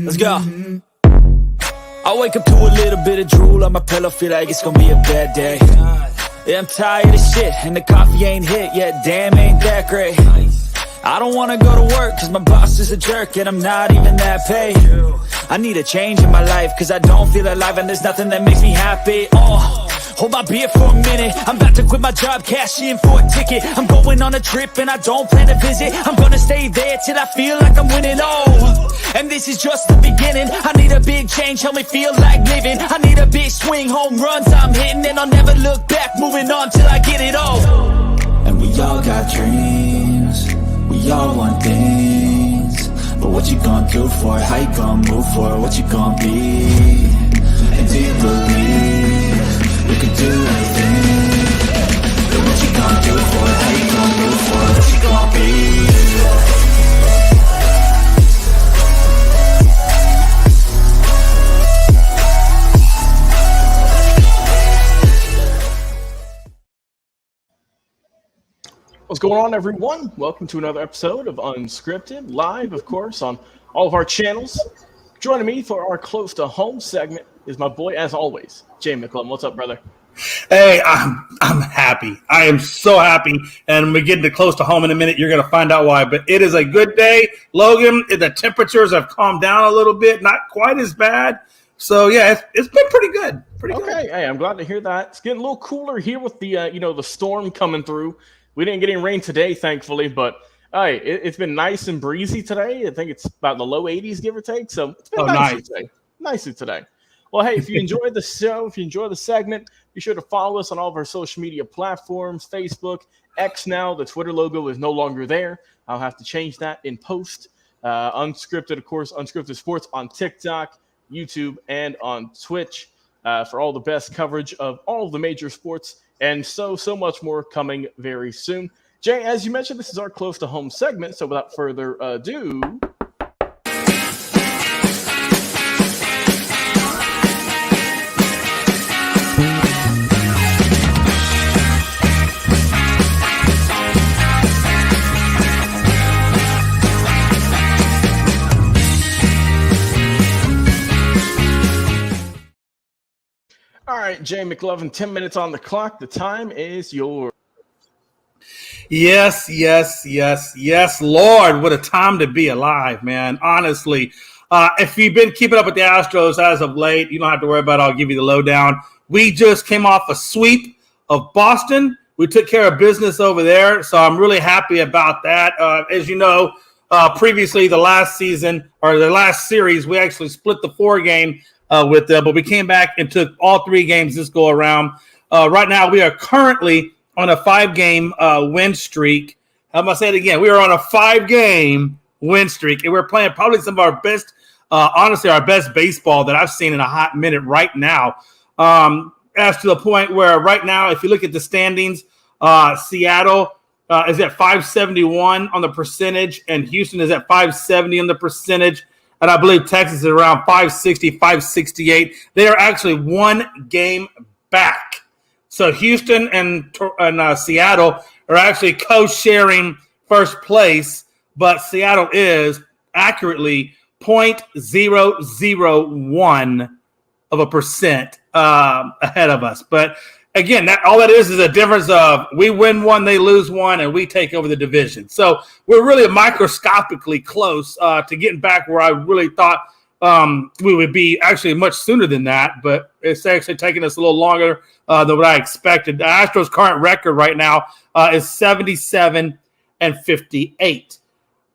Let's go. I wake up to a little bit of drool on my pillow, feel like it's gonna be a bad day. Yeah, I'm tired of shit, and the coffee ain't hit yet, damn, ain't that great. I don't wanna go to work, cause my boss is a jerk, and I'm not even that paid. I need a change in my life, cause I don't feel alive, and there's nothing that makes me happy. Hold my beer for a minute, I'm about to quit my job, cash in for a ticket. I'm going on a trip and I don't plan to visit. I'm gonna stay there till I feel like I'm winning, and this is just the beginning. I need a big change, help me feel like living. I need a big swing, home runs I'm hitting, and I'll never look back, moving on till I get it all. And we all got dreams, we all want things, but what you gonna do for it? How you gonna move for it? What you gonna be? And do you believe you can do anything? But what you gonna do for it? How you gonna move for it? What you gonna be? What's going on, everyone? Welcome to another episode of Unscripted, live, of course, on all of our channels. Joining me for our Close to Home segment is my boy, as always, Jay McClellan. What's up, brother? Hey, I'm happy. I am so happy. And we get to Close to Home in a minute. You're going to find out why. But it is a good day. Logan, the temperatures have calmed down a little bit. Not quite as bad. So, yeah, it's been pretty good. Pretty good. Hey, I'm glad to hear that. It's getting a little cooler here with the, the storm coming through. We didn't get any rain today, thankfully, but hey, it's been nice and breezy today. I think it's about the low 80s, give or take. So it's been nicer today. Well, hey, if you enjoyed the show, if you enjoyed the segment, be sure to follow us on all of our social media platforms, Facebook, X now. The Twitter logo is no longer there. I'll have to change that in post. Unscripted, of course, Unscripted Sports on TikTok, YouTube, and on Twitch for all the best coverage of all of the major sports. And so much more coming very soon. Jay, as you mentioned, this is our Close to Home segment. So without further ado, all right, Jay McLovin, 10 minutes on the clock. The time is yours. Yes, Lord. What a time to be alive, man. Honestly, if you've been keeping up with the Astros as of late, you don't have to worry about it. I'll give you the lowdown. We just came off a sweep of Boston. We took care of business over there, so I'm really happy about that. As you know, previously the last season or the last series, we actually split the 4-game with them, but we came back and took all 3 games this go around. Right now, we are currently on a 5-game win streak. I'm going to say it again. We are on a 5-game win streak, and we're playing probably some of our best, honestly, our best baseball that I've seen in a hot minute right now. As to the point where right now, if you look at the standings, Seattle is at 571 on the percentage, and Houston is at 570 on the percentage. And I believe Texas is around 560, 568. They are actually 1 game back. So Houston and Seattle are actually co-sharing first place, but Seattle is accurately 0.001% ahead of us. But again, all that is a difference of we win 1, they lose 1, and we take over the division. So we're really microscopically close to getting back where I really thought we would be actually much sooner than that. But it's actually taking us a little longer than what I expected. The Astros' current record right now is 77-58.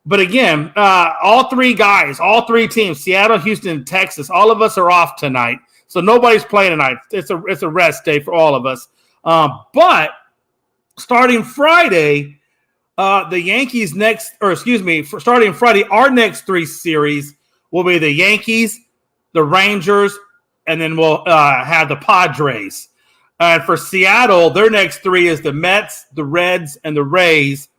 But again, all 3 guys, all 3 teams, Seattle, Houston, and Texas, all of us are off tonight. So nobody's playing tonight. It's a rest day for all of us. But starting Friday, the Yankees starting Friday, our next 3 series will be the Yankees, the Rangers, and then we'll have the Padres. And for Seattle, their next 3 is the Mets, the Reds, and the Rays.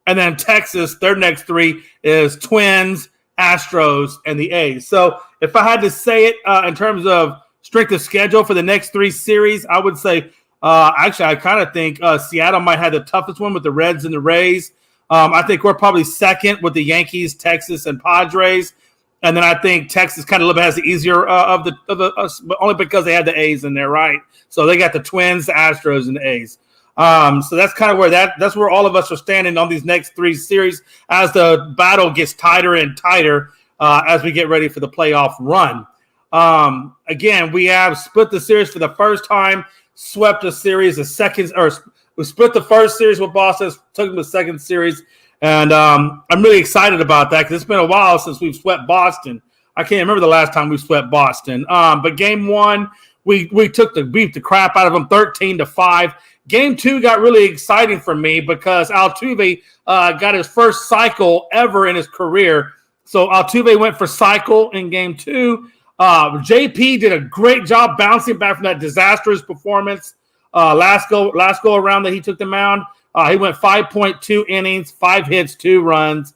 And then Texas, their next 3 is Twins, Astros, and the A's. So if I had to say it in terms of strength of schedule for the next 3 series, I would say actually I kind of think Seattle might have the toughest one with the Reds and the Rays. I think we're probably second with the Yankees, Texas, and Padres. And then I think Texas kind of a little bit has the easier but only because they had the A's in there, right? So they got the Twins, the Astros, and the A's. So that's kind of where that's where all of us are standing on these next 3 series as the battle gets tighter and tighter as we get ready for the playoff run. Again, we have split the series for the first time, swept a series, we split the first series with Boston, took them to the second series. And I'm really excited about that because it's been a while since we've swept Boston. I can't remember the last time we swept Boston. But game 1, we beat the crap out of them 13-5. Game 2 got really exciting for me because Altuve got his first cycle ever in his career. So Altuve went for cycle in game 2. JP did a great job bouncing back from that disastrous performance last go around that he took the mound. He went 5.2 innings, 5 hits, 2 runs,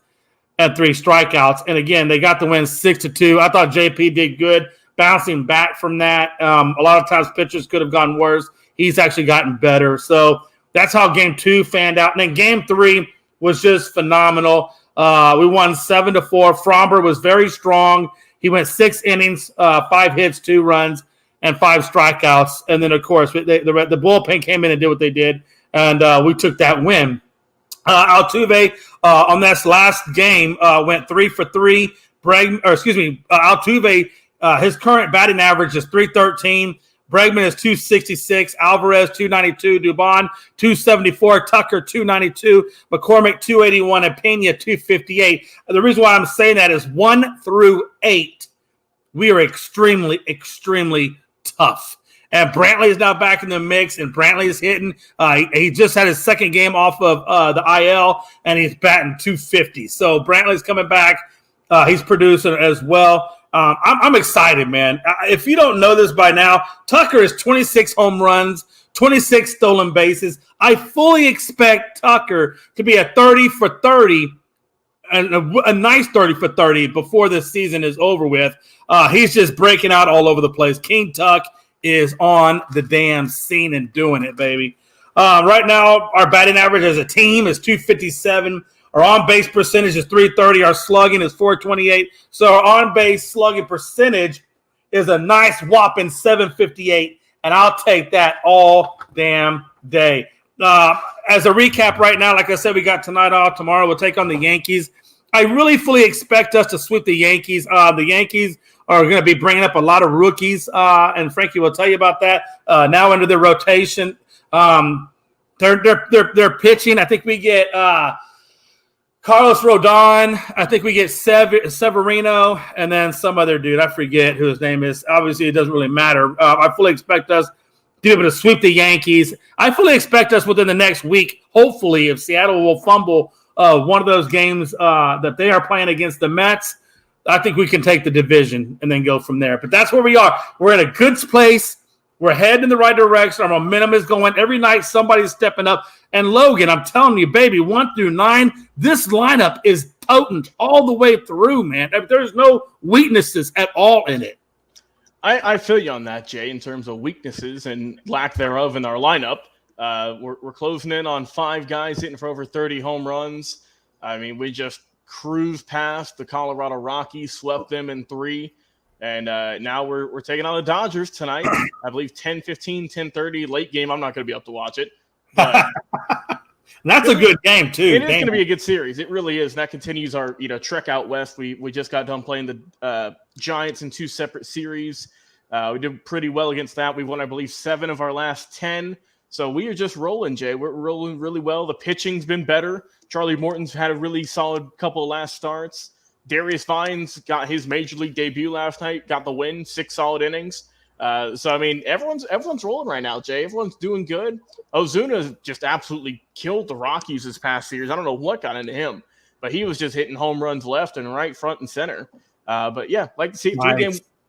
and 3 strikeouts. And again, they got the win 6-2. I thought JP did good bouncing back from that. A lot of times pitchers could have gone worse. He's actually gotten better. So that's how game 2 fanned out. And then game 3 was just phenomenal. We won 7-4. Fromber was very strong. He went 6 innings, 5 hits, 2 runs, and 5 strikeouts. And then, of course, the bullpen came in and did what they did. And we took that win. Altuve on this last game went 3 for 3. Altuve, his current batting average is .313. Bregman is .266. Alvarez .292. Dubon .274. Tucker .292. McCormick .281. And Pena .258. The reason why I'm saying that is 1 through 8, we are extremely, extremely tough. And Brantley is now back in the mix, and Brantley is hitting. He just had his second game off of the IL, and he's batting .250. So Brantley's coming back. He's producing as well. I'm excited, man. If you don't know this by now, Tucker is 26 home runs, 26 stolen bases. I fully expect Tucker to be a 30 for 30, and a nice 30 for 30 before this season is over with. He's just breaking out all over the place. King Tuck is on the damn scene and doing it, baby. Right now, our batting average as a team is .257. Our on-base percentage is .330. Our slugging is .428. So our on-base slugging percentage is a nice whopping .758, and I'll take that all damn day. As a recap right now, like I said, we got tonight off. Tomorrow we'll take on the Yankees. I really fully expect us to sweep the Yankees. The Yankees are going to be bringing up a lot of rookies, and Frankie will tell you about that. Now under their rotation, they're pitching. I think we get Carlos Rodon. I think we get Severino, and then some other dude. I forget who his name is. Obviously, it doesn't really matter. I fully expect us to be able to sweep the Yankees. I fully expect us within the next week, hopefully, if Seattle will fumble one of those games that they are playing against the Mets, I think we can take the division and then go from there. But that's where we are. We're in a good place. We're heading in the right direction. Our momentum is going. Every night somebody's stepping up. And Logan, I'm telling you, baby, 1 through 9, this lineup is potent all the way through, man. There's no weaknesses at all in it. I feel you on that, Jay, in terms of weaknesses and lack thereof in our lineup. We're closing in on 5 guys hitting for over 30 home runs. I mean, we just cruised past the Colorado Rockies, swept them in 3. And now we're taking on the Dodgers tonight. I believe 10:15, 10:30, late game. I'm not going to be able to watch it. But that's a good game, too. It is going to be a good series. It really is. And that continues our trek out west. We just got done playing the Giants in 2 separate series. We did pretty well against that. We won, I believe, 7 of our last 10. So we are just rolling, Jay. We're rolling really well. The pitching's been better. Charlie Morton's had a really solid couple of last starts. Darius Vines got his major league debut last night, got the win, 6 solid innings. So, I mean, everyone's rolling right now, Jay. Everyone's doing good. Ozuna just absolutely killed the Rockies this past series. I don't know what got into him, but he was just hitting home runs left and right, front and center. But, yeah, like to see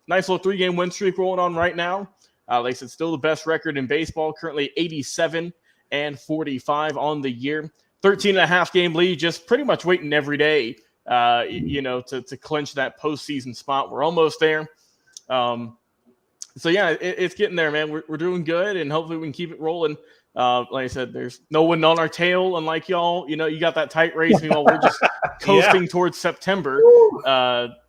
nice little 3-game win streak rolling on right now. Like I said, still the best record in baseball, currently 87-45 on the year. 13.5-game lead, just pretty much waiting every day, to clinch that postseason spot. We're almost there. So, yeah, it's getting there, man. We're doing good, and hopefully we can keep it rolling. Like I said, there's no one on our tail, unlike y'all. You got that tight race. We're just coasting towards September.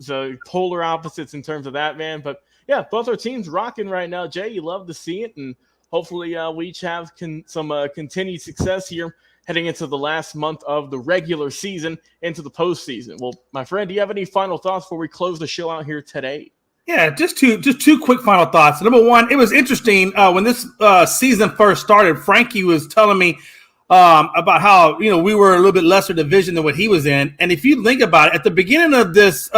So polar opposites in terms of that, man. But yeah, both our teams rocking right now. Jay, you love to see it, and hopefully we each have some continued success here heading into the last month of the regular season into the postseason. Well, my friend, do you have any final thoughts before we close the show out here today? Yeah, just two quick final thoughts. Number one, it was interesting when this season first started. Frankie was telling me about how we were a little bit lesser division than what he was in, and if you think about it, at the beginning of this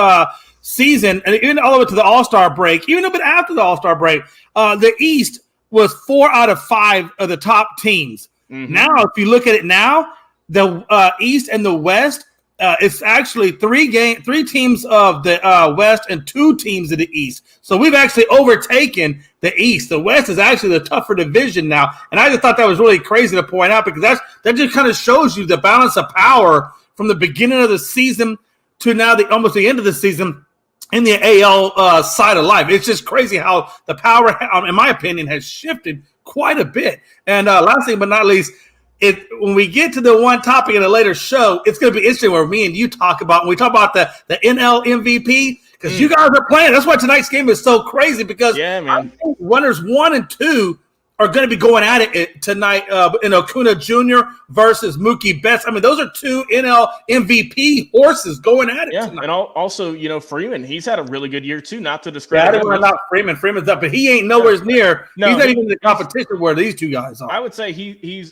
season, and even all the way to the All-Star break, even a bit after the All-Star break, the East was 4 out of 5 of the top teams. Mm-hmm. Now, if you look at it now, the East and the West, it's actually 3 teams of the West and 2 teams of the East. So we've actually overtaken the East. The West is actually the tougher division now. And I just thought that was really crazy to point out, because that just kind of shows you the balance of power from the beginning of the season to now almost the end of the season in the AL side of life. It's just crazy how the power, in my opinion, has shifted quite a bit. And last thing but not least, when we get to the one topic in a later show, it's going to be interesting where me and you talk about, when we talk about the NL MVP, because you guys are playing. That's why tonight's game is so crazy, because I think runners 1 and 2 are going to be going at it tonight in Acuna Jr. versus Mookie Betts. I mean, those are 2 NL MVP horses going at it tonight. And also, Freeman, he's had a really good year too, not to describe him. Not Freeman. Freeman's up, but he ain't nowhere near. No, he's not even in the competition where these 2 guys are. I would say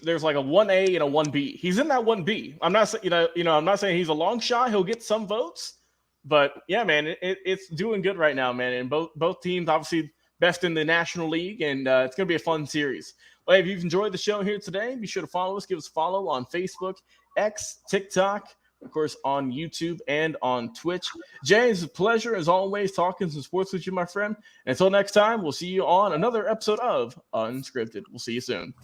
there's like a 1A and a 1B. He's in that 1B. I'm not I'm not saying he's a long shot. He'll get some votes, but yeah, man, it's doing good right now, man. And both teams obviously best in the National League, and it's going to be a fun series. Well, if you've enjoyed the show here today, be sure to follow us. Give us a follow on Facebook, X, TikTok, of course, on YouTube and on Twitch. Jay, it's a pleasure, as always, talking some sports with you, my friend. And until next time, we'll see you on another episode of Unscripted. We'll see you soon.